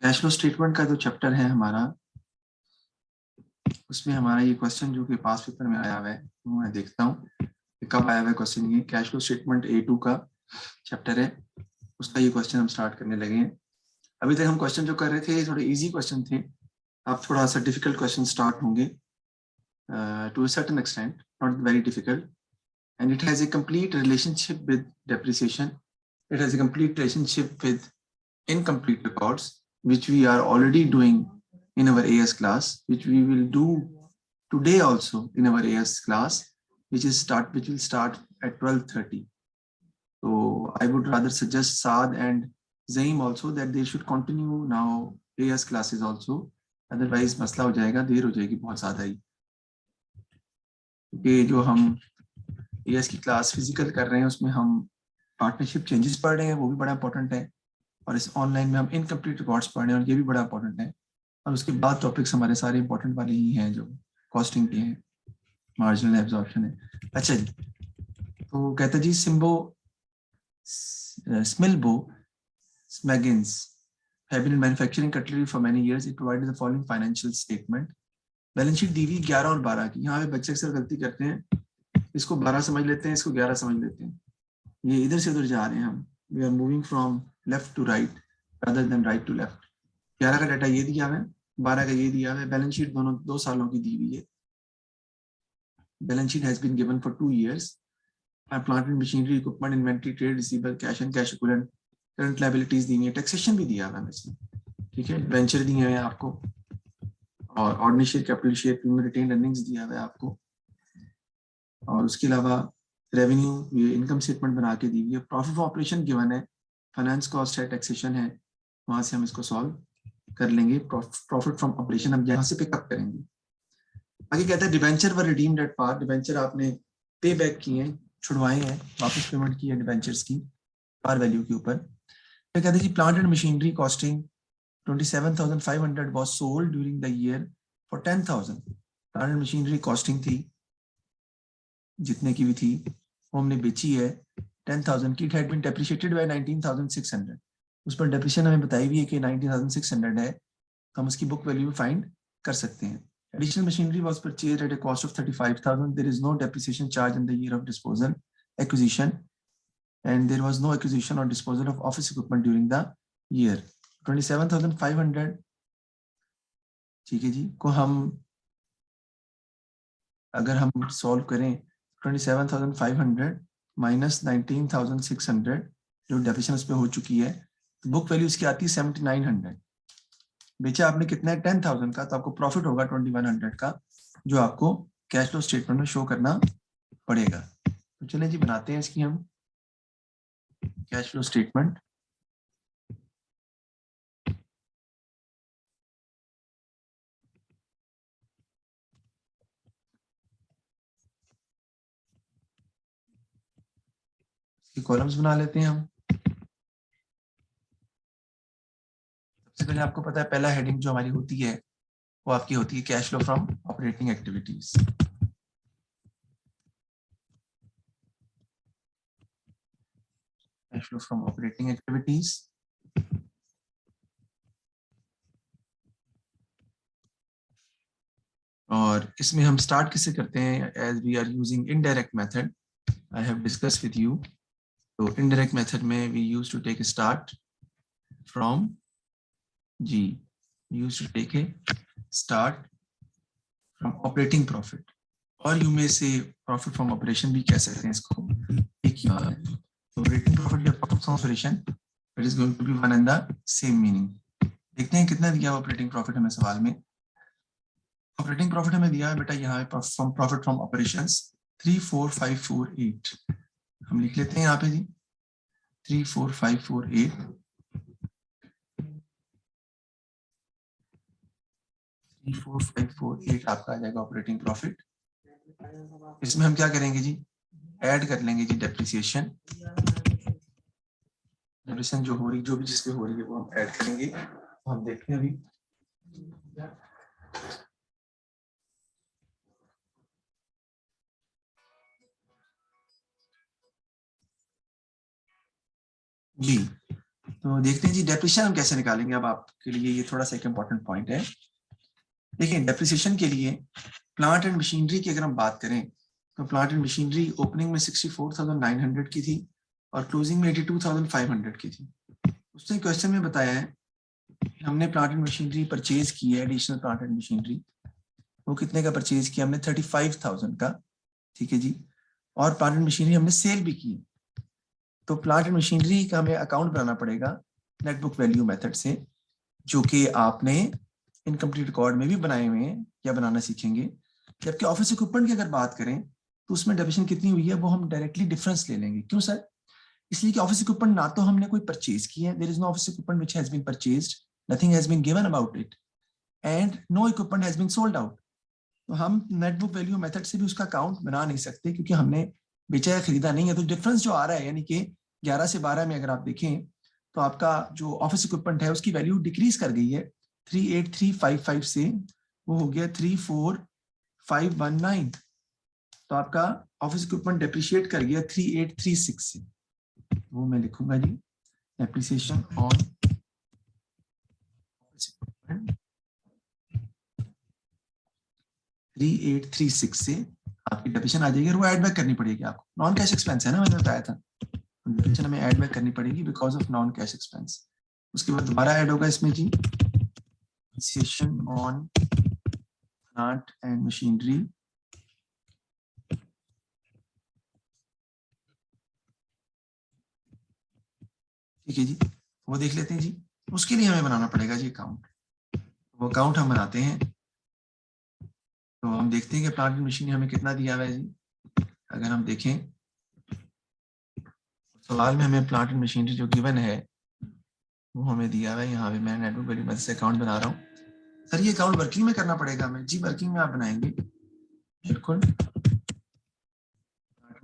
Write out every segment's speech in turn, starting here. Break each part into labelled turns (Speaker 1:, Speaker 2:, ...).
Speaker 1: Cash flow statement का जो chapter है हमारा, उसमें हमारा ये क्वेश्चन जो कि पास पेपर में आया हुआ है, वो मैं देखता हूँ कब आया हुआ है क्वेश्चन। ये कैश फ्लो स्टेटमेंट A2 का चैप्टर है, उसका ये क्वेश्चन हम स्टार्ट करने लगे हैं। अभी तक हम क्वेश्चन जो कर रहे थे थोड़े इजी क्वेश्चन थे, अब थोड़ा सा डिफिकल्ट क्वेश्चन स्टार्ट होंगे to a certain extent, not very difficult, and it has a complete relationship with depreciation, it has a complete relationship with incomplete records, which we are already doing in our AS class, which we will do today also in our AS class, which will start at 12:30. So I would rather suggest Saad and Zaim also that they should continue now AS classes also, otherwise मसला हो जाएगा, देर हो जाएगी बहुत ज़्यादा ही, क्योंकि जो हम AS की क्लास फिजिकल कर रहे हैं उसमें हम पार्टनरशिप चेंजेस पढ़ रहे हैं, वो भी बड़ा इंपॉर्टेंट है, और इस ऑनलाइन में हम इनकम्प्लीट रिकॉर्ड्स पढ़ रहे हैं और ये भी बड़ा इंपॉर्टेंट है, और उसके बाद टॉपिक्स हमारे सारे इंपॉर्टेंट वाले ही हैं जो कॉस्टिंग के हैं, मार्जिनल एब्जॉर्प्शन है। अच्छा जी, तो कहता जी Smilbo Smaggins have been in manufacturing cutlery for many years. It provided the following financial statement. Balance sheet दी हुई 11 और 12 की, यहाँ पे बच्चे अक्सर गलती करते हैं, इसको 12 समझ लेते हैं, इसको 11 समझ लेते हैं, ये इधर से उधर जा रहे हैं हम, we are moving from left to right rather than right to left. 11 का डाटा ये दिया हुआ है, 12 का ये दिया हुआ है, बैलेंस शीट दोनों 2 सालों की दी हुई है। Balance sheet has been given for 2 years. Plant and machinery, equipment, inventory, trade receivable, cash and cash equivalent, current liabilities दी हुई है, टैक्सेशन भी दिया हुआ है इसमें, ठीक है, वेंचर दिए हुए हैं आपको, और ऑर्डिनरी शेयर, कैपिटल शेयर में रिटेन अर्निंग्स दिया हुआ है आपको, और उसके अलावा रेवेन्यू, ये इनकम स्टेटमेंट बना के दी हुई है, प्रॉफिट ऑफ ऑपरेशन गिवन है, फाइनेंस कॉस्ट है, टैक्सेशन है, वहां से हम इसको सॉल्व कर लेंगे। प्रॉफिट फ्रॉम ऑपरेशन हम यहाँ से पिकअप करेंगे। आगे कहता है डिवेंचर व रिडीम्ड एट पार, डिवेंचर आपने पे बैक किए हैं, छुड़वाए हैं, वापस पेमेंट की है डिवेंचर्स की पार वैल्यू के ऊपर। फिर कहते हैं जी plant and machinery costing 27,500 was sold during the year for 10,000. Plant and machinery costing थी जितने की भी थी वो हमने बेची है 10,000 की। It had been depreciated by 19,600, उस पर डेप्रिसिएशन हमें बताई हुई है कि 19,600 है, तो हम उसकी बुक वैल्यू फाइंड कर सकते हैं। Additional machinery was purchased at a cost of 35,000. There is no depreciation charge in the year of disposal, acquisition, and there was no acquisition or disposal of office equipment during the year. 27,500, ठीक है जी, को हम अगर हम solve करें 27,500 minus 19,600 जो depreciation उस पर हो चुकी है, तो बुक वैल्यू उसकी आती है 7,900। बेचा आपने कितना है 10,000 का, तो आपको प्रॉफिट होगा 2,100 का, जो आपको कैश फ्लो स्टेटमेंट में शो करना पड़ेगा। तो चलें जी बनाते हैं इसकी हम कैश फ्लो स्टेटमेंट। इसकी कॉलम्स बना लेते हैं हम। सबसे पहले आपको पता है पहला हेडिंग जो हमारी होती है वो आपकी होती है cash flow from operating activities. Cash flow from operating activities, और इसमें हम स्टार्ट किससे करते हैं, as we are using indirect method, I have discuss with you. तो इनडायरेक्ट मेथड में we use to take start from जी, use to take a start from operating profit, और you may say profit from operation भी कह सकते हैं इसको, एक ही बात है। तो ऑपरेटिंग प्रॉफिट या profit from operation, it is going to be one and the same meaning. देखते हैं कितना दिया ऑपरेटिंग प्रॉफिट हमें सवाल में। ऑपरेटिंग प्रॉफिट हमें दिया है बेटा यहाँ पे प्रॉफिट फ्रॉम ऑपरेशंस 34548, हम लिख लेते हैं यहाँ पे जी 34548, 34548 आपका आ जाएगा ऑपरेटिंग प्रॉफिट। इसमें हम क्या करेंगे जी, ऐड कर लेंगे जी डेप्रिसिएशन, डेप्रिसिएशन जो हो रही, जो भी जिस पे हो रही है वो हम ऐड करेंगे। तो हम देखते हैं अभी जी, तो देखते हैं जी डेप्रिसिएशन हम कैसे निकालेंगे। अब आपके लिए ये थोड़ा सा एक इम्पोर्टेंट पॉइंट है। देखिए डेप्रिसिएशन के लिए प्लांट एंड मशीनरी की अगर हम बात करें तो प्लांट एंड मशीनरी ओपनिंग में 64,900 की थी और क्लोजिंग में 82,500 की थी। उसने क्वेश्चन में बताया है हमने प्लांट एंड मशीनरी परचेज की है, एडिशनल प्लांट एंड मशीनरी, वो कितने का परचेज किया हमने 35,000 का, ठीक है जी। और प्लांट एंड मशीनरी हमने सेल भी की। तो प्लांट एंड मशीनरी का हमें अकाउंट बनाना पड़ेगा नेट बुक वैल्यू मेथड से, जो कि आपने इनकम्प्लीट रिकॉर्ड में भी बनाए हुए हैं या बनाना सीखेंगे। जबकि ऑफिस इक्विपमेंट की अगर बात करें तो उसमें डेप्रिसिएशन कितनी हुई है वो हम डायरेक्टली डिफरेंस ले लेंगे। क्यों सर? इसलिए कि ऑफिस इक्विपमेंट ना तो हमने कोई परचेज की है, there is no office equipment which has been purchased, nothing has been given about it, and no equipment has been sold out. तो हम नेट बुक वैल्यू मेथड से भी उसका अकाउंट बना नहीं सकते क्योंकि हमने बेचा या खरीदा नहीं है। तो डिफरेंस जो आ रहा है यानी कि 11 से 12 में अगर आप देखें तो आपका जो ऑफिस इक्विपमेंट है उसकी वैल्यू डिक्रीज कर गई है 38355 से, वो हो गया 34519। तो आपका ऑफिस इक्विपमेंट डेप्रिशिएट कर गया 3836 से। वो मैं लिखूंगा जी, डेप्रिसिएशन ऑन ऑफिस इक्विपमेंट 3836 से आपकी डेप्रिसिएशन आ जाएगी और वो एड बैक करनी पड़ेगी आपको। नॉन कैश एक्सपेंस है ना, मैंने बताया था, डेप्रिसिएशन हमें एड बैक करनी पड़ेगी because of non cash expense. उसके बाद दोबारा ऐड होगा इसमें जी depreciation on plant and machinery, ठीक है जी। वो देख लेते हैं जी। उसके लिए हमें बनाना पड़ेगा जी अकाउंट। वो अकाउंट हम बनाते हैं तो हम देखते हैं कि प्लांट एंड मशीनरी हमें कितना दिया हुआ है जी। अगर हम देखें सवाल में हमें प्लांट एंड मशीनरी जो गिवन है वो हमें दिया हुआ है। यहाँ पे मैं नेटवर्क वैल्यू मेथड से अकाउंट बना रहा हूँ। सर ये अकाउंट वर्किंग में करना पड़ेगा हमें जी। वर्किंग में आप बनाएंगे बिल्कुल,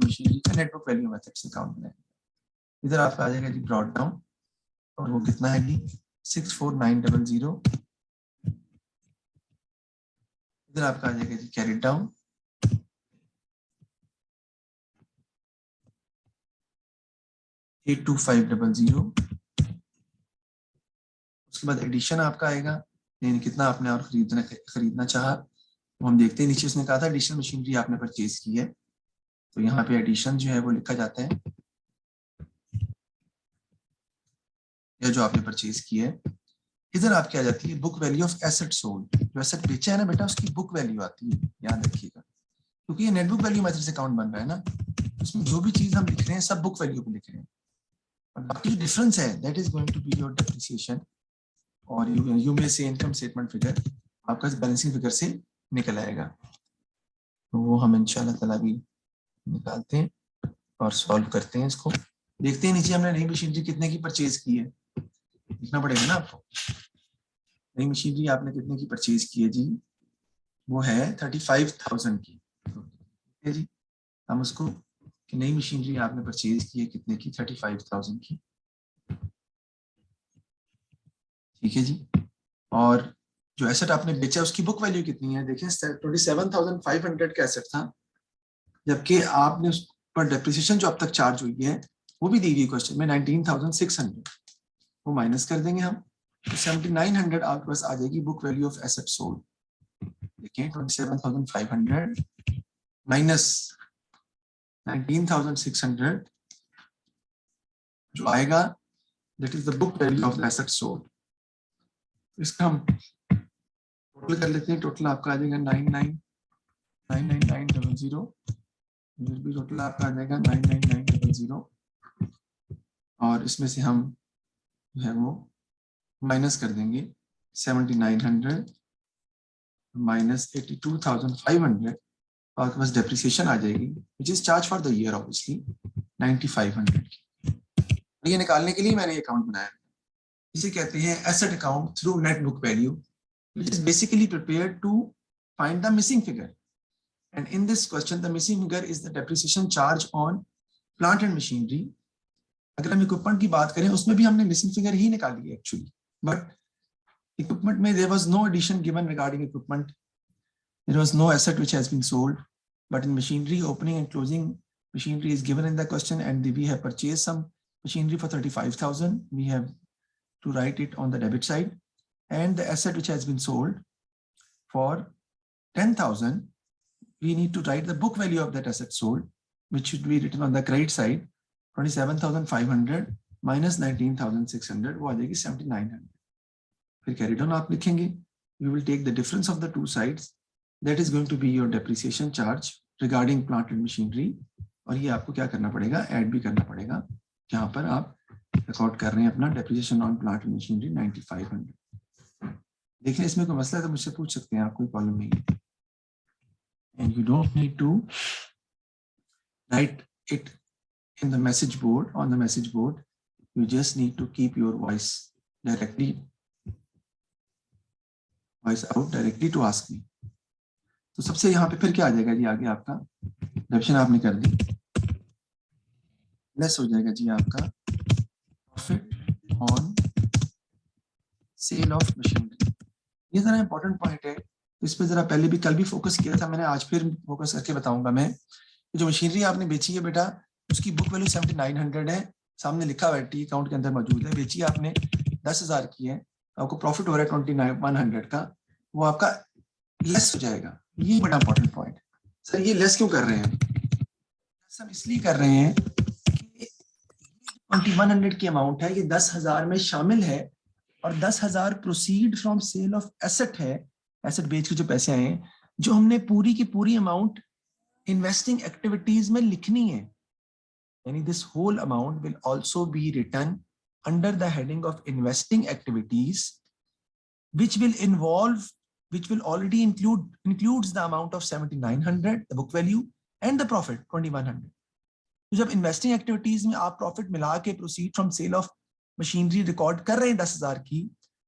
Speaker 1: मशीनरी का नेटवर्क वैल्यू मेथड से अकाउंट बनाएंगे। इधर आपका आ जाएगा जी ब्रॉड डाउन और वो कितना है जी 64900। इधर आपका आ जाएगा जी कैरिड डाउन 82500। उसके बाद एडिशन आपका आएगा, यानी कितना आपने और खरीदना चाहा। तो हम देखते हैं नीचे उसने कहा था एडिशनल मशीनरी आपने परचेज की है, तो यहाँ पे एडिशन जो है वो लिखा जाता है या जो आपने परचेज की है। इधर आपकी आ जाती है book value of asset sold. जो एसेट बेचा है ना बेटा उसकी बुक वैल्यू आती है, याद रखिएगा, क्योंकि ये नेट बुक वैल्यू मेथड से अकाउंट बन रहा है ना, उसमें जो भी चीज हम लिख रहे हैं सब बुक वैल्यू पे लिख रहे हैं। और बाकी जो डिफरेंस है that is going to be your depreciation और you may say income statement figure आपका बैलेंसिंग फिगर से निकल आएगा। तो वो हम इंशाल्लाह ताला भी निकालते हैं और सॉल्व करते हैं इसको। देखते हैं नीचे हमने नई मशीनरी कितने की परचेज की है, लिखना पड़ेगा ना आपको। नई मशीनरी आपने कितने की परचेज की है जी, वो है 35,000 की। ठीक है जी, हम उसको कि नई मशीनरी आपने परचेज की है कितने की, 35,000 की, ठीक है जी। और जो एसेट आपने बेचा उसकी बुक वैल्यू कितनी है, देखिए 27,500 का एसेट था, जबकि आपने उस पर डेप्रिसिएशन जो अब तक चार्ज हुई है वो भी दी गई क्वेश्चन में 19,600, वो माइनस कर देंगे हम तो 7,900 आपके पास आ जाएगी book value of asset sold. देखिए 27,500 माइनस 19,600 जो आएगा that is the book value of the asset sold. इसका हम टोटल कर लेते हैं। टोटल आपका आ जाएगा 99,999,000। इधर भी टोटल आपका आ जाएगा 99,900 और इसमें से हम जो है वो माइनस कर देंगे 7,900 माइनस 82,500। आपके पास डेप्रिसिएशन आ जाएगी which is charge for the year obviously 9,500 की। ये निकालने के लिए मैंने ये अकाउंट बनाया। इसे कहते हैं asset account through net book value, which is basically prepared to find the missing figure. And in this question, the missing figure is the depreciation charge on plant and machinery. अगर हम equipment की बात करें उसमें भी हमने missing figure ही निकाली है एक्चुअली, बट इक्विपमेंट में there was no addition given regarding equipment. There was no asset which has been sold, but in machinery, opening and closing machinery is given in the question, and we have purchased some machinery for 35,000, we have to write it on the debit side, and the asset which has been sold for 10,000, we need to write the book value of that asset sold, which should be written on the credit side, 27,500 minus 19,600, वो आ जाएगी 7,900. फिर carry down आप लिखेंगे, you will take the difference of the two sides, that is going to be your depreciation charge regarding plant and machinery, और ये आपको क्या करना पड़ेगा, ऐड भी करना पड़ेगा, जहाँ पर आप रिकॉर्ड कर रहे हैं अपना depreciation on plant and machinery 9,500. देखिए इसमें कोई मसला है तो मुझसे पूछ सकते हैं आप, कोई प्रॉब्लम नहीं है. And you don't need to write it in the message board, on the message board. You just need to keep your voice out directly to ask me. तो सबसे यहाँ पे फिर क्या आ जाएगा जी, आगे आपका डेप्शन आपने कर दी, लेस हो जाएगा जी आपका profit on sale of machinery. ये जरा इंपॉर्टेंट पॉइंट है, तो इस पे जरा पहले भी कल भी फोकस किया था मैंने, आज फिर फोकस करके बताऊंगा मैं. जो मशीनरी आपने बेची है बेटा, उसकी बुक वैल्यू 7,900 है, सामने लिखा हुआ है, टी अकाउंट के अंदर मौजूद है. बेची आपने 10,000 की है, आपको प्रॉफिट हो रहा है 29,100 का, वो आपका लेस हो जाएगा. ये बड़ा इंपॉर्टेंट पॉइंट. सर ये लेस क्यों कर रहे हैं? सब इसलिए कर रहे हैं कि 2100 की अमाउंट है, ये 10,000 में शामिल है, और 10,000 proceed from sale of asset है, एसेट बेच के जो पैसे आए हैं, जो हमने पूरी की पूरी अमाउंट इन्वेस्टिंग एक्टिविटीज में लिखनी है. यानी this whole amount will also be written under the heading of investing activities, which will already includes the amount of 7,900, the book value, and the profit 2,100. तो जब इन्वेस्टिंग एक्टिविटीज में आप profit मिला के proceed from sale of machinery record कर रहे हैं 10,000 की,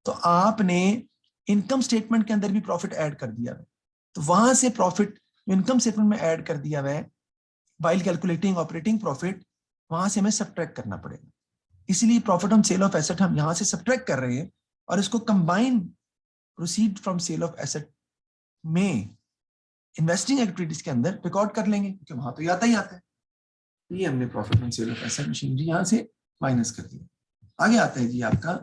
Speaker 1: तो आपने इनकम स्टेटमेंट के अंदर भी प्रॉफिट ऐड कर दिया है. तो वहां से प्रॉफिट इनकम स्टेटमेंट में ऐड कर दिया है, व्हाइल कैलकुलेटिंग ऑपरेटिंग प्रॉफिट, वहां से हमें सब्ट्रैक्ट करना पड़ेगा. इसलिए profit on sale of asset हम यहां से सब्ट्रैक्ट कर रहे हैं, और इसको combine proceed from sale of asset में इन्वेस्टिंग एक्टिविटीज के अंदर रिकॉर्ड कर लेंगे, क्योंकि वहां तो आता ही आता है. ये हमने profit on sale of asset machinery यहां से माइनस कर दिया. आगे आता है जी आपका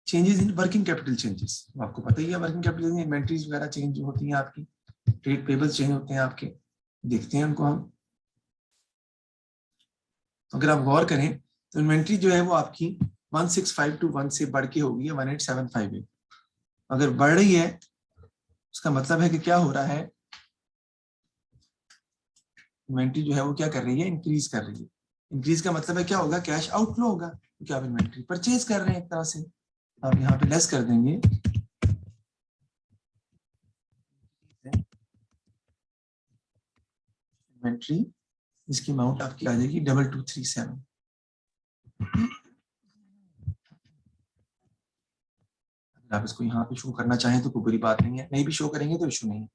Speaker 1: changes in working capital changes. आपको पता ही है वर्किंग कैपिटल इन्वेंटरीज वगैरह चेंज होती हैं आपकी, ट्रेड पेबल्स चेंज होते हैं आपके, देखते हैं उनको हम. अगर आप गौर करें तो इन्वेंट्री जो है वो आपकी 1651 से बढ़ के हो गई है 18758. अगर बढ़ रही है उसका मतलब है कि क्या हो रहा है, इन्वेंट्री जो है वो क्या कर रही है, इंक्रीज कर रही है. इंक्रीज का मतलब है क्या होगा, कैश आउटफ्लो होगा, क्योंकि आप इन्वेंट्री परचेज कर रहे हैं एक तरह से. आप यहाँ पे लेस कर देंगे, इन्वेंट्री, इसकी अमाउंट आपकी आ जाएगी 2237. आप इसको यहाँ पे शो करना चाहें तो कोई बुरी बात नहीं है, नहीं भी शो करेंगे तो इशू नहीं है.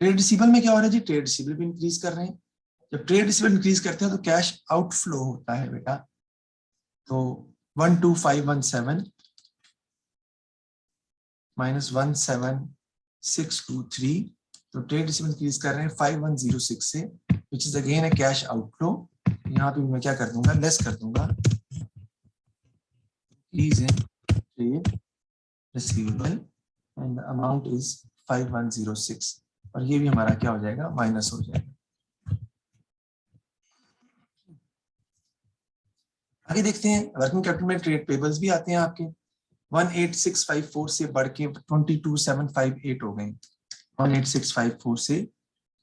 Speaker 1: ट्रेड रिसीवेबल में क्या हो रहा है जी, ट्रेड रिसीवेबल भी इंक्रीज कर रहे हैं. जब ट्रेड रिसीवेबल इंक्रीज करते हैं तो कैश आउटफ्लो होता है बेटा. तो 12,517 माइनस 17,623, तो ट्रेड रिसीवेबल इंक्रीज कर रहे हैं 5,106 से, which is again A cash outflow. यहाँ पे मैं क्या कर दूंगा, लेस कर दूंगा increase in trade receivable and the amount is 5,106, और ये भी हमारा क्या हो जाएगा, माइनस हो जाएगा. आगे देखते हैं वर्किंग कैपिटल में ट्रेड पेबल्स भी आते हैं आपके. 18,654 से बढ़ के 22,758 हो गए. 18,654 से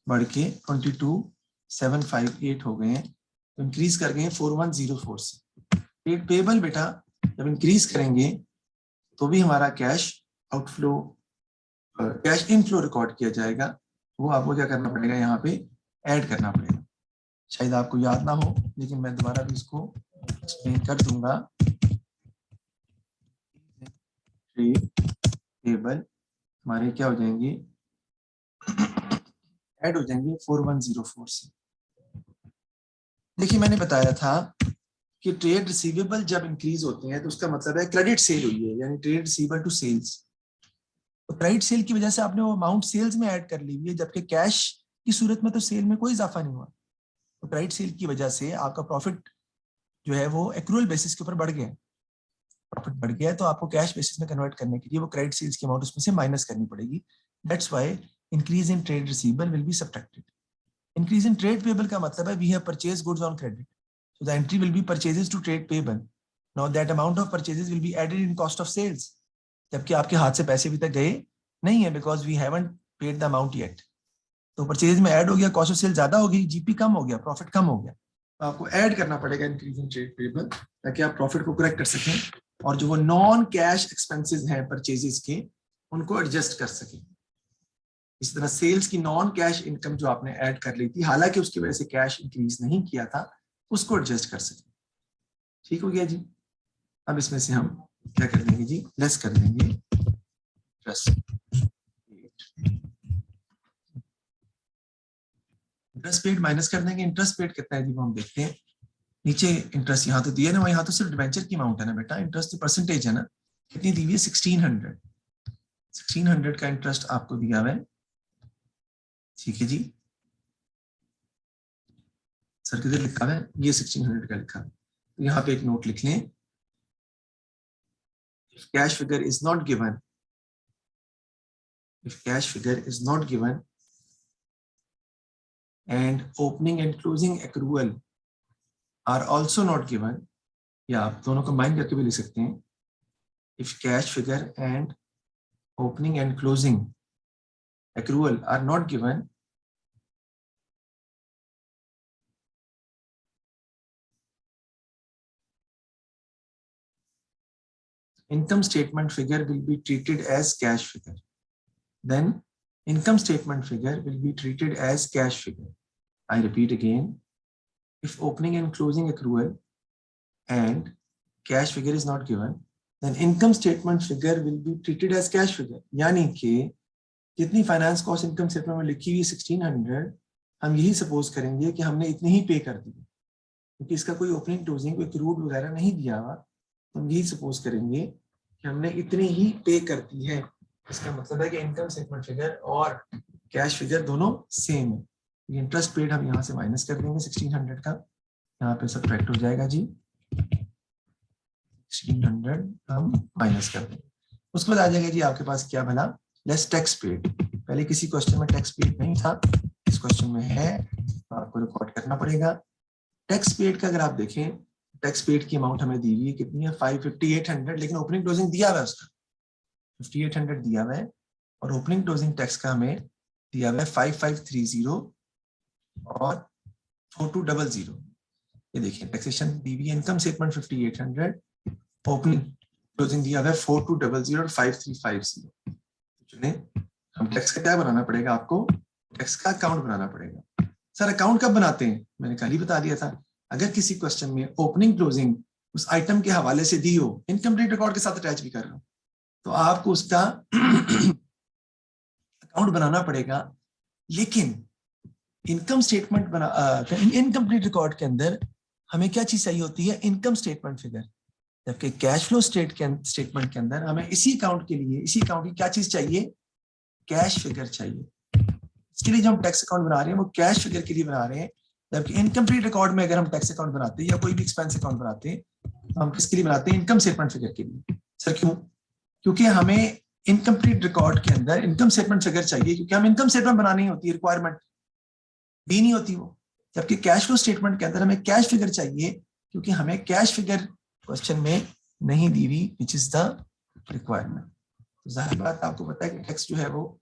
Speaker 1: बढ़ के 22,758 हो गए हैं, तो इंक्रीज कर गए 4,104 से. ट्रेड पेबल बेटा जब इंक्रीज करेंगे तो भी हमारा cash outflow, cash inflow record किया जाएगा. वो आपको क्या करना पड़ेगा, यहाँ पे ऐड करना पड़ेगा. शायद आपको याद ना हो, लेकिन मैं दोबारा भी इसको एक्सप्लेन कर दूंगा. ट्रेड पेबल हमारे क्या हो जाएंगे, ऐड हो जाएंगे 4,104 से. देखिए मैंने बताया था कि ट्रेड रिसीवेबल जब इंक्रीज होते हैं तो उसका मतलब है क्रेडिट सेल हुई है, यानी ट्रेड रिसीवेबल टू सेल्स. तो क्रेडिट सेल की वजह से आपने वो अमाउंट सेल्स में ऐड कर ली हुई है, जबकि कैश की सूरत में तो सेल में कोई इजाफा नहीं हुआ. तो क्रेडिट सेल की वजह से आपका प्रॉफिट जो है वो एक्रूअल बेसिस के ऊपर बढ़ गया है, प्रॉफिट बढ़ गया है, तो आपको कैश बेसिस में कन्वर्ट करने के लिए वो क्रेडिट सेल्स की अमाउंट उसमें से माइनस करनी पड़ेगी. That's why increase in trade receivable will be subtracted. Increase in trade payable का मतलब है we have purchase goods on credit, so the entry will be purchases to trade payable. Now that amount of purchases will be added in cost of sales, जबकि आपके हाथ से पैसे अभी तक गए नहीं है because we haven't paid the amount yet. तो परचेज में ऐड हो गया, कॉस्ट ऑफ सेल ज्यादा हो गई, जीपी कम हो गया, प्रॉफिट कम हो गया. तो आपको ऐड करना पड़ेगा इंक्रीज इन ट्रेड पेबल ताकि आप प्रॉफिट को करेक्ट कर सकें और जो वो नॉन कैश एक्सपेंसेस हैं परचेजेस के उनको एडजस्ट कर सकें. इस तरह सेल्स की नॉन कैश इनकम जो आपने ऐड कर ली थी, हालांकि उसकी वजह से कैश इंक्रीज नहीं किया था, उसको एडजस्ट कर सकें. ठीक हो गया जी. अब इसमें से हम क्या कर देंगे जी, लेस कर देंगे इंटरेस्ट. इंटरेस्ट पेड माइनस कर देंगे. इंटरेस्ट पेड कितना है जी वो हम देखते हैं. नीचे इंटरेस्ट यहाँ तो दिया ना, वहाँ तो सिर्फ डिबेंचर की अमाउंट है ना बेटा, इंटरेस्ट तो परसेंटेज है ना. कितनी दी हुई है? 1600 का इंटरेस्ट आपको दिया हुआ है. ठीक है जी. सर किधर लिखा हुआ है? ये 1600 का लिखा है. तो यहाँ पे एक नोट लिख लें. If cash figure is not given, if cash figure is not given and opening and closing accrual are also not given, या आप दोनों कंबाइन करके भी लिख सकते हैं. If cash figure and opening and closing accrual are not given, income statement figure will be treated as cash figure. Then income statement figure will be treated as cash figure. I repeat again, if opening and closing accrual and cash figure is not given, then income statement figure will be treated as cash figure. यानी कि जितनी finance cost income statement में लिखी हुई 1600, हम यही suppose करेंगे कि हमने इतनी ही पे कर दी, क्योंकि इसका कोई ओपनिंग क्लोजिंग कोई क्रूड वगैरह नहीं दिया हुआ. हम यही सपोज करेंगे कि हमने इतनी ही पे कर दी है. इसका मतलब है कि इनकम स्टेटमेंट फिगर और कैश फिगर दोनों सेम है. इंटरेस्ट पेड हम यहाँ से माइनस कर देंगे 1600 का, यहाँ पे सब्ट्रैक्ट हो जाएगा जी. 1600 हम माइनस कर देंगे. उसके बाद आ जाएगा जी आपके पास क्या बना, लेस टैक्स पेड. पहले किसी क्वेश्चन में टैक्स पेड नहीं था, इस क्वेश्चन में है, आपको रिकॉर्ड करना पड़ेगा. टैक्स पेड का अगर आप देखें, टैक्स पेड की अमाउंट हमें दी हुई है कितनी है, 5800, लेकिन ओपनिंग क्लोजिंग दिया हुआ है उसका 5800 दिया हुआ है, और ओपनिंग क्लोजिंग टैक्स का हमें दिया हुआ है 5530 और 4200. ये देखिए टैक्सेशन दी हुई है, इनकम स्टेटमेंट 5800, ओपनिंग क्लोजिंग दिया हुआ है 4200 और 5350. चुने हम टैक्स का क्या बनाना पड़ेगा, आपको टैक्स का अकाउंट बनाना पड़ेगा. सर अकाउंट कब बनाते हैं? मैंने कल ही बता दिया था. अगर किसी क्वेश्चन में ओपनिंग क्लोजिंग उस आइटम के हवाले से दी हो, इनकम्प्लीट रिकॉर्ड के साथ अटैच भी कर रहा हूं, तो आपको उसका अकाउंट बनाना पड़ेगा. लेकिन इनकम स्टेटमेंट बना इनकम्प्लीट रिकॉर्ड के अंदर हमें क्या चीज चाहिए होती है, इनकम स्टेटमेंट फिगर. जबकि कैश फ्लो स्टेटमेंट के अंदर हमें इसी अकाउंट के लिए, इसी अकाउंट की क्या चीज चाहिए, कैश फिगर चाहिए. इसके लिए जो हम टैक्स अकाउंट बना रहे हैं वो कैश फिगर के लिए बना रहे हैं. जबकि इनकम्प्लीट रिकॉर्ड में अगर हम टैक्स अकाउंट बनाते हैं या कोई भी एक्सपेंस अकाउंट बनाते हैं, तो हम किसके लिए बनाते हैं, इनकम स्टेटमेंट फिगर के लिए. सर क्यों? क्योंकि हमें इनकम्प्लीट रिकॉर्ड के अंदर इनकम स्टेटमेंट फिगर चाहिए, क्योंकि हम इनकम स्टेटमेंट बनानी होती है, रिक्वायरमेंट भी नहीं होती वो. जबकि कैश फ्लो स्टेटमेंट के अंदर हमें कैश फिगर चाहिए, क्योंकि हमें कैश फिगर क्वेश्चन में नहीं दी हुई, विच इज द रिक्वायरमेंट. जाहिर बात आपको पता है कि टैक्स जो है वो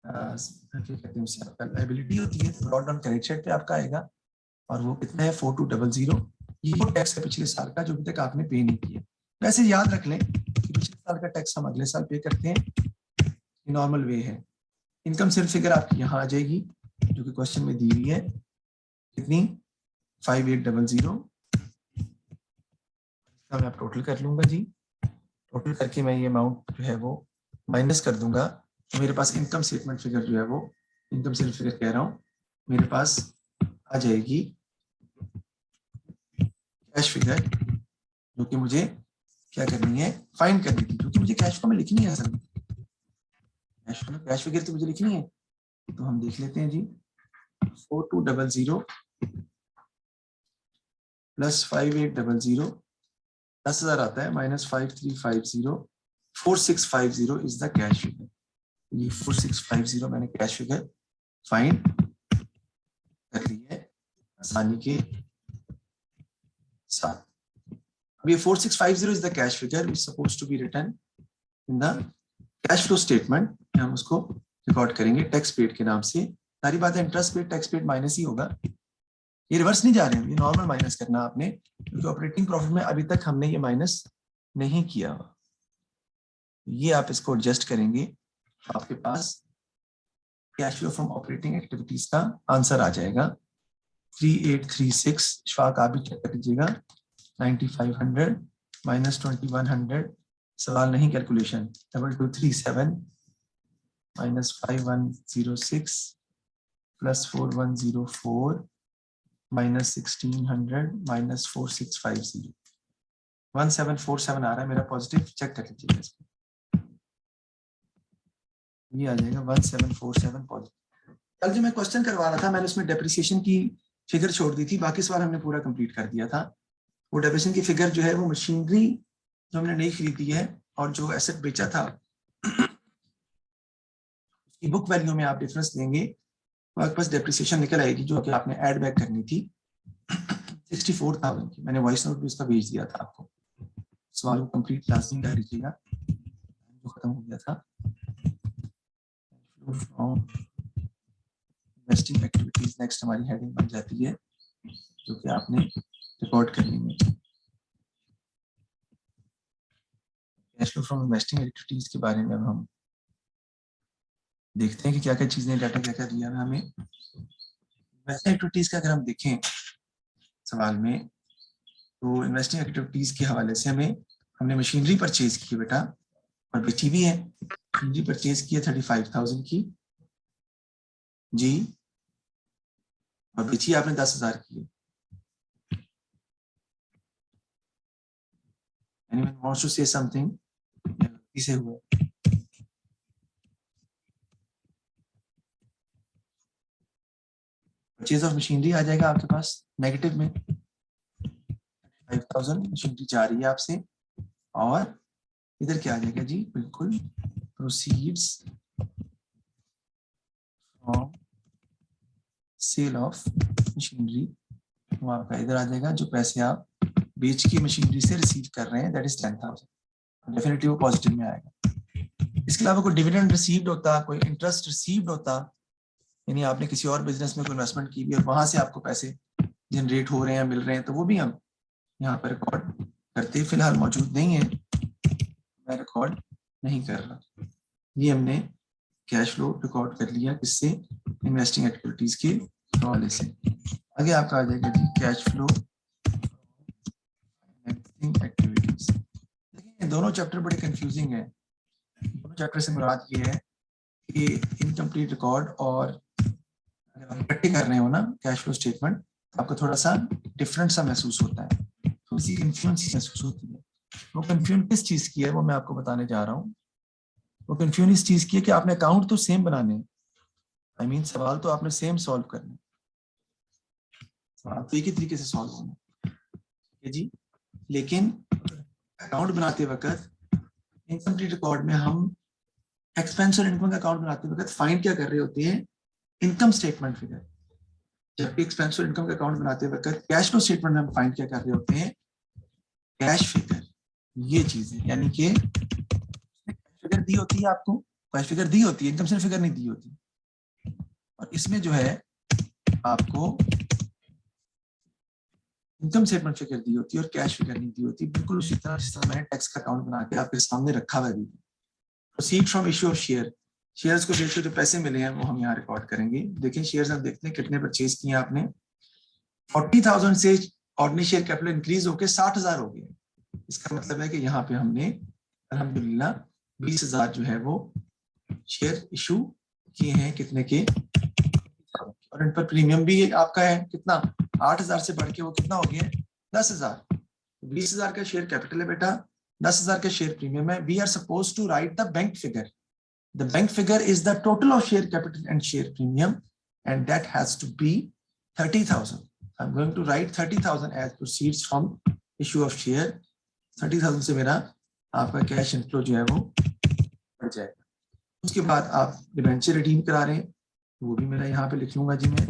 Speaker 1: लायबिलिटी होती है, ब्रॉट डाउन क्रेडिट साइड पे आपका आएगा, और वो कितना है 4200. ये टैक्स है पिछले साल का जो अभी तक आपने पे नहीं किया. वैसे याद रख लें कि पिछले साल का टैक्स हम अगले साल पे करते हैं, नॉर्मल वे है. इनकम सिर्फ फिगर आपकी यहाँ आ जाएगी जो कि क्वेश्चन में दी हुई है, कितनी 5800. मैं आप टोटल कर लूंगा जी. टोटल करके मैं ये अमाउंट जो है वो माइनस कर दूंगा, तो मेरे पास इनकम स्टेटमेंट फिगर जो है वो, इनकम स्टेटमेंट फिगर कह रहा हूँ, मेरे पास आ जाएगी कैश फिगर, जो कि मुझे क्या करनी है, फाइंड करनी थी, क्योंकि मुझे कैश फ्लो में लिखनी है. असल में कैश फिगर तो मुझे लिखनी है. तो हम देख लेते हैं जी, 4200 प्लस 5800, 10,000 आता है, minus 5350, 4650 is the cash figure. ये 4650 मैंने कैश फिगर फाइंड कर ली है आसानी के साथ। अब ये 4650 is the cash figure which suppose to be written in the cash flow statement. हम उसको रिकॉर्ड करेंगे टैक्स पेड के नाम से। सारी बातें interest paid tax paid minus ही होगा, ये रिवर्स नहीं जा रहे हैं, ये नॉर्मल माइनस करना आपने, क्योंकि ऑपरेटिंग प्रॉफिट में अभी तक हमने ये माइनस नहीं किया हुआ। ये आप इसको एडजस्ट करेंगे, आपके पास cash flow from operating activities का आंसर आ जाएगा 3836। शफाक आप भी चेक कर लीजिएगा, 9500 माइनस 2100, सवाल नहीं calculation, 2237 minus 5106 plus 4104 minus 1600 minus 4650, 1747 आ रहा है मेरा पॉजिटिव, चेक कर लीजिएगा इसको। ये आ जाएगा 1747 पॉजिटिव। कल जो मैं क्वेश्चन करवा रहा था मैंने उसमें डेप्रिसिएशन की फिगर छोड़ दी थी, बाकी सवाल हमने पूरा कंप्लीट कर दिया था। वो डेप्रिसिएशन की फिगर जो है वो मशीनरी जो हमने नई खरीदी है और जो एसेट बेचा था उसकी बुक वैल्यू में आप डिफरेंस लेंगे तो आपके पास डेप्रिसिएशन निकल आएगी जो कि आपने ऐड बैक करनी थी 64,000 की। मैंने वॉइस नोट भी उसका भेज दिया था आपको। सवाल को कंप्लीट लाजमी कर लीजिएगा जो खत्म हो गया था। इन्वेस्टिंग एक्टिविटीज नेक्स्ट हमारी हेडिंग बन जाती है जो कि आपने रिकॉर्ड करनी है। Cash flow from investing activities के बारे में अब हम देखते हैं कि क्या क्या चीजें, डाटा क्या क्या दिया है हमें। इन्वेस्टिंग एक्टिविटीज का अगर हम देखें सवाल में, तो इन्वेस्टिंग एक्टिविटीज के हवाले से हमने मशीनरी परचेज की बेटा और बेची भी है। मशीनरी परचेज की है 35,000 की जी, और बेची आपने 10,000 की। Anyone wants to say something? किसे हुआ? परचेज ऑफ मशीनरी आ जाएगा आपके पास नेगेटिव में, 5,000 मशीनरी जा रही है आपसे, और इधर क्या आ जाएगा जी, बिल्कुल proceeds from sale of machinery, वो आपका इधर आ जाएगा। जो पैसे आप बेच के मशीनरी से रिसीव कर रहे हैं दैट इज 10,000, डेफिनेटली वो पॉजिटिव में आएगा। इसके अलावा कोई डिविडेंड रिसीव्ड होता, कोई इंटरेस्ट रिसीव्ड होता, यानी आपने किसी और बिजनेस में कोई इन्वेस्टमेंट की भी और वहां से आपको पैसे जनरेट हो रहे हैं, मिल रहे हैं, तो वो भी हम यहाँ पर रिकॉर्ड करते। फिलहाल मौजूद नहीं है, मैं रिकॉर्ड नहीं कर रहा। ये हमने कैश फ्लो रिकॉर्ड कर लिया किससे, इन्वेस्टिंग एक्टिविटीज के हवाले से। आगे आपका आ जाएगा जी कैश फ्लो इन्वेस्टिंग एक्टिविटीज। देखिए दोनों चैप्टर बड़े कंफ्यूजिंग है। दोनों चैप्टर से मुराद ये है कि इनकम्प्लीट रिकॉर्ड और अगर आप इकट्ठे कर रहे हो ना कैश फ्लो स्टेटमेंट, आपको थोड़ा सा डिफरेंट सा महसूस होता है, थोड़ी सी कंफ्यूजन महसूस होती है। वो कंफ्यूजन किस चीज की है वो मैं आपको बताने जा रहा हूँ। वो कंफ्यूजन इस चीज की है कि आपने अकाउंट तो सेम बनाने हैं, आई मीन सवाल तो आपने सेम सॉल्व करने, सवाल तो एक ही तरीके से सॉल्व होना है जी, लेकिन अकाउंट बनाते वक्त इनकम्प्लीट रिकॉर्ड में हम एक्सपेंस और इनकम का अकाउंट बनाते वक्त फाइंड क्या कर रहे होते हैं, इनकम स्टेटमेंट फिगर। जबकि एक्सपेंस और इनकम का अकाउंट बनाते वक्त कैश फ्लो स्टेटमेंट में हम फाइंड क्या कर रहे होते हैं, कैश फिगर। ये चीजें यानी कि फिगर दी होती है आपको, कैश फिगर दी होती है, इनकम स्टेटमेंट फिगर नहीं दी होती, और इसमें जो है आपको इनकम स्टेटमेंट फिगर दी होती है और कैश फिगर नहीं दी होती। बिल्कुल उसी तरह जिस तरह मैंने टैक्स का अकाउंट बना के आपके सामने रखा हुआ है। Proceed from issue of share, shares को बेच के जो पैसे मिले हैं वो हम यहाँ रिकॉर्ड करेंगे। देखिए शेयर्स हम देखते हैं कितने परचेज किए आपने, 40,000 से ऑर्डिनरी शेयर कैपिटल इंक्रीज होकर 60,000 हो गए। इसका मतलब है कि यहाँ पे हमने अल्हम्दुलिल्लाह 20,000 जो है वो शेयर इशू किए हैं, कितने के, और इन पर प्रीमियम भी आपका है कितना, 8,000 से बढ़ के वो कितना हो गया, 10,000। 20,000 का शेयर कैपिटल है बेटा, 10,000 का शेयर प्रीमियम है। We are suppose to write the bank figure. The bank figure is the total of share capital and share premium, and that has to be 30,000. I am going to write 30,000 as proceeds from issue of share. 30,000 से मेरा आपका cash inflow जो है वो बढ़ जाएगा। उसके बाद आप डिबेंचर रिडीम करा रहे हैं, वो भी मेरा यहाँ पे लिख लूंगा जी मैं,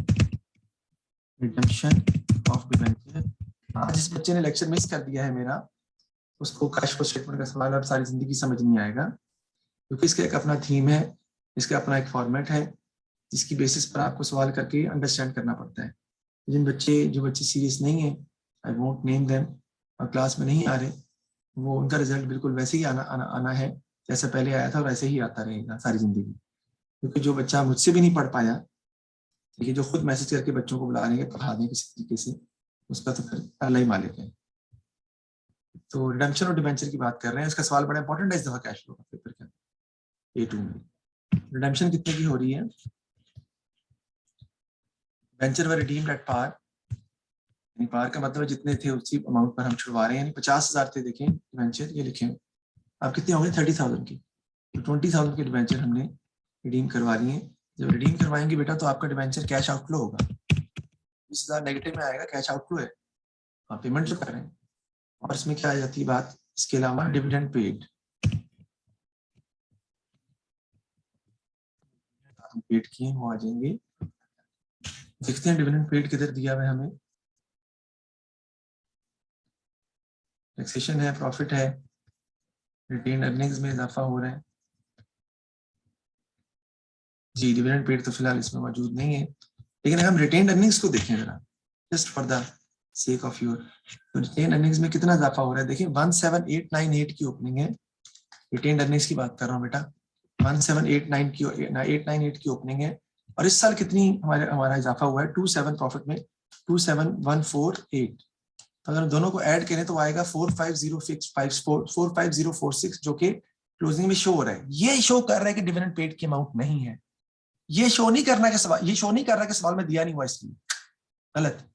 Speaker 1: रिडेम्पशन ऑफ डिबेंचर। आज जिस बच्चे ने लेक्चर मिस कर दिया है मेरा, उसको कैश फ्लो स्टेटमेंट का सवाल अब सारी जिंदगी समझ नहीं आएगा, क्योंकि इसका एक अपना थीम है, इसका अपना एक फॉर्मेट है, जिसकी बेसिस पर आपको सवाल करके अंडरस्टैंड करना पड़ता है। जो बच्चे सीरियस नहीं है, आई वोंट नेम देम, और क्लास में नहीं आ रहे, वो उनका रिजल्ट बिल्कुल वैसे ही आना है जैसे पहले आया था, और ऐसे ही आता रहेगा सारी जिंदगी। क्योंकि जो बच्चा मुझसे भी नहीं पढ़ पाया, देखिए जो खुद मैसेज करके बच्चों को बुला रहे हैं पढ़ा दें किसी तरीके से, उसका तो फिर अल्लाह ही मालिक है। तो रिडेम्पशन और डिबेंचर की बात कर रहे हैं, इसका सवाल बड़ा इंपॉर्टेंट है इस दफा कैश फ्लो का पेपर का, A2 में। रिडेम्पशन कितने की हो रही है? वेंचर व रिडीम्ड एट पार, यानी पार का मतलब जितने थे उसी अमाउंट पर हम छुड़वा रहे हैं, यानी 50,000 थे, देखें डिबेंचर ये लिखे आप कितने होंगे 30,000 की, तो 20,000 के डिबेंचर हमने रिडीम करवा लिए। जब रिडीम करवाएंगे बेटा तो आपका डिबेंचर कैश आउटफ्लो होगा, 20,000 नेगेटिव में आएगा, कैश आउटफ्लो है, आप पेमेंट तो कर रहे हैं। और इसमें क्या आ जाती है बात, इसके अलावा डिविडेंड पेड किए वो आ जाएंगे। देखते हैं डिविडेंड पेड किधर दिया हुआ है हमें, टैक्सेशन है, प्रॉफिट है, रिटेन अर्निंग्स में इजाफा हो रहा है जी। डिविडेंड पेड तो फिलहाल इसमें मौजूद नहीं है, लेकिन अगर हम रिटेन अर्निंग्स को देखें जरा, just for the sake of your, तो रिटेन अर्निंग्स में कितना इजाफा हो रहा है, देखिए 17898 की ओपनिंग है, रिटेन अर्निंग्स की बात कर रहा हूँ बेटा, 17898 की ओपनिंग है, और इस साल कितनी हमारा इजाफा हुआ है 27 प्रॉफिट में 27148, तो अगर दोनों को ऐड करें तो आएगा 45046, जो कि क्लोजिंग में शो हो रहा है। ये शो कर रहा है कि डिविडेंड पेड की अमाउंट नहीं है, ये शो नहीं करना कि सवाल, ये शो नहीं कर रहा कि सवाल में दिया नहीं हुआ, इसलिए गलत।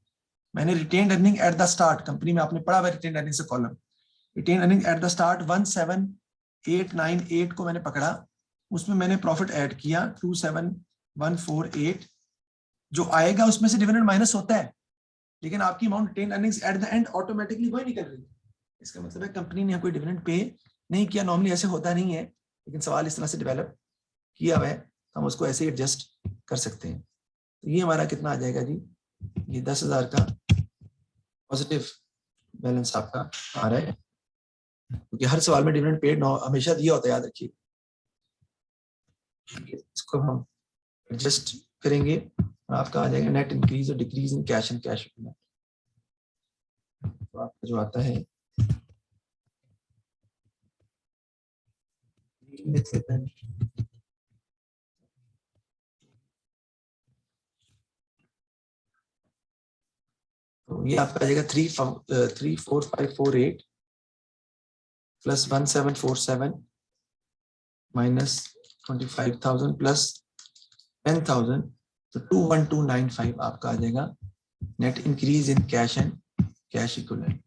Speaker 1: मैंने retain earning at the start, company में आपने पढ़ा हुआ रिटेन अर्निंग से column, retain earning at the start 17898 को मैंने पकड़ा, उसमें मैंने प्रॉफिट ऐड किया 27148, जो आएगा उसमें से डिविडेंड माइनस होता है, लेकिन आपकी amount retain earnings at the end automatically वही निकल रही है। इसका मतलब है कंपनी ने कोई डिविडेंड पे नहीं किया, नॉर्मली ऐसे होता नहीं है, लेकिन सवाल इस तरह से डेवलप किया हुआ है, हम उसको ऐसे एडजस्ट कर सकते हैं। तो ये हमारा कितना आ जाएगा जी, ये 10,000 का पॉजिटिव बैलेंस आपका आ रहा है, क्योंकि हर सवाल में डिविडेंड पेड हमेशा दिया होता है, याद रखिए। इसको हम एडजस्ट करेंगे, आपका आ जाएगा नेट इंक्रीज और decrease in cash and cash equivalent. तो आपका जो आता है तो ये आपका आ जाएगा 34548 प्लस 1747 माइनस 25,000 प्लस 10,000, तो 21295 आपका आ जाएगा net increase in cash and cash equivalent.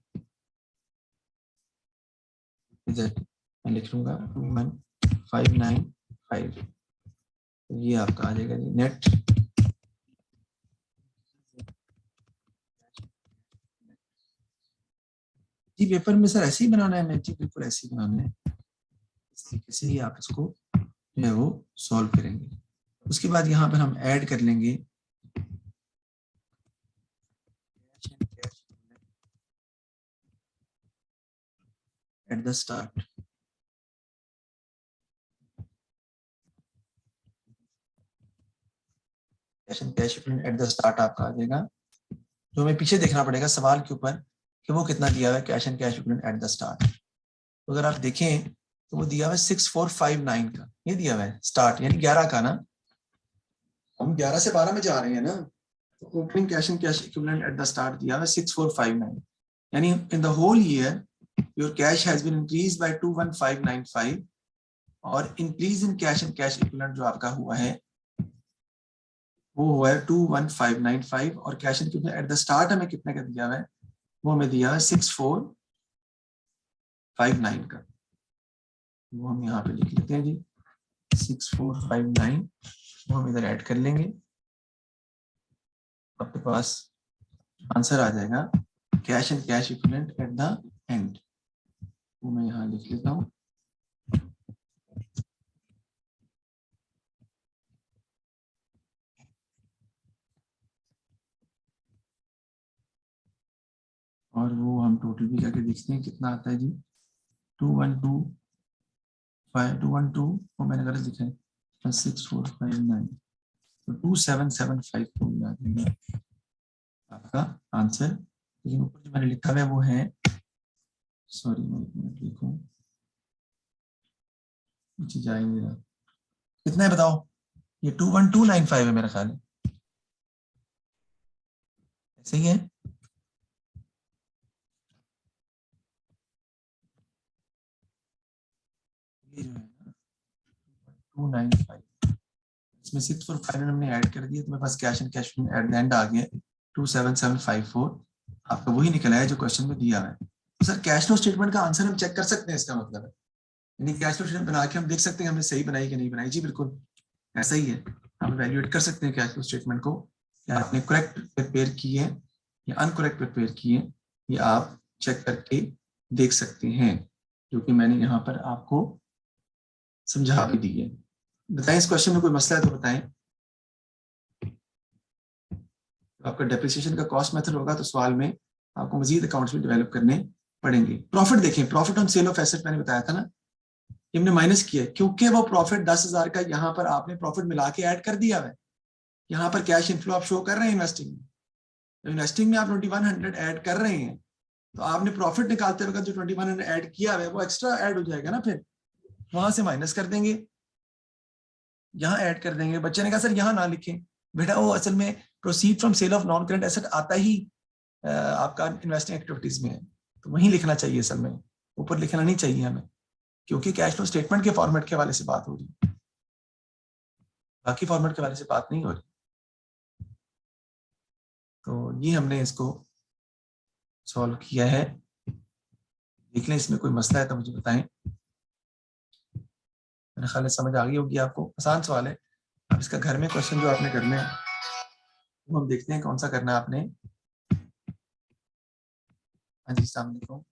Speaker 1: मैं लिख लूंगा 21595, ये आपका आ जाएगा जी नेट जी। पेपर में सर ऐसे ही बनाना है, मैं जी बिल्कुल ऐसे ही बनाना है, इस तरीके से ही आप इसको जो है वो सॉल्व करेंगे। उसके बाद यहाँ पर हम ऐड कर लेंगे eight the start, cash at the start आपका आ जाएगा, जो हमें पीछे देखना पड़ेगा सवाल के ऊपर कि वो कितना दिया हुआ है cash and cash equivalent at the start. तो अगर आप देखें तो वो दिया हुआ है 6459 का, ये दिया हुआ है स्टार्ट, यानी 11 का ना, हम 11 से 12 में जा रहे हैं ना, तो opening cash and cash equivalent at the start दिया हुआ है 6459, यानी in the whole year your cash has been increase by 21595, और increase in cash and cash equivalent जो आपका हुआ है वो हुआ है 21595, और cash and equivalent at the start हमें कितने का दिया हुआ है, वो हमें दिया है 6459 का, वो हम यहाँ पे लिख लेते हैं जी 6459, वो हम इधर ऐड कर लेंगे। आपके पास आंसर आ जाएगा cash and cash equivalent at the and, वो मैं यहाँ लिख लेता हूँ। और वो हम टोटल भी करके देखते हैं कितना आता है जी। 212 वो मैंने गलत लिखा है, 6459, तो 27754 आ जाएगा आपका आंसर। लेकिन ऊपर जो मैंने लिखा हुआ है वो है, सॉरी मैं एक मिनट लिखूं, नीचे जाएंगे ना, कितना है बताओ? ये 21295 है मेरा ख्याल है, सही है? ये जो है ना 295, इसमें 6459 हमने ऐड कर दिया, तो मेरे पास cash and cash at the end आ गया 27754, आपका वही निकला है जो क्वेश्चन में दिया है। तो सर कैश फ्लो स्टेटमेंट का आंसर हम चेक कर सकते हैं, इसका मतलब है यानी कैश फ्लो स्टेटमेंट बना के हम देख सकते हैं हमने सही बनाई कि नहीं बनाई? जी बिल्कुल ऐसा ही है, हम इवैल्यूएट कर सकते हैं कैश फ्लो स्टेटमेंट को, या आपने करेक्ट प्रिपेयर की है या अनकरेक्ट प्रिपेयर की है, ये आप चेक करके देख सकते हैं, जो कि मैंने यहाँ पर आपको समझा भी दी है। बताएं इस क्वेश्चन में कोई मसला है तो बताएं। तो आपका डेप्रिसिएशन का कॉस्ट मेथड होगा तो सवाल में आपको मजीद अकाउंट्स भी डेवलप करने पड़ेंगे। प्रॉफिट देखें, profit on sale of asset मैंने बताया था ना, हमने माइनस किया है क्योंकि वो प्रॉफिट 10,000 का यहाँ पर आपने प्रॉफिट मिला के ऐड कर दिया है। यहाँ पर कैश इनफ्लो आप शो कर रहे हैं इन्वेस्टिंग में, इन्वेस्टिंग में आप 2100 ऐड कर रहे हैं, तो आपने प्रॉफिट निकालते वक्त जो 2100 ऐड किया है वो एक्स्ट्रा ऐड हो जाएगा ना, फिर वहां से माइनस कर देंगे, यहाँ ऐड कर देंगे। बच्चे ने कहा सर यहाँ ना लिखें, बेटा वो असल में proceed from sale of non current asset आता ही आपका इन्वेस्टिंग एक्टिविटीज में है, तो वहीं लिखना चाहिए असल में, ऊपर लिखना नहीं चाहिए हमें, क्योंकि कैश फ्लो स्टेटमेंट के फॉर्मेट के हवाले से बात हो रही है, बाकी फॉर्मेट के हवाले से बात नहीं हो रही। तो ये हमने इसको सॉल्व किया है, देख लें इसमें कोई मसला है तो मुझे बताएं। मेरे ख्याल समझ आ गई होगी आपको, आसान सवाल है। अब इसका घर में क्वेश्चन जो आपने करना है वो हम देखते हैं कौन सा करना है आपने। हाँ जी, अस्सलाम वालेकुम।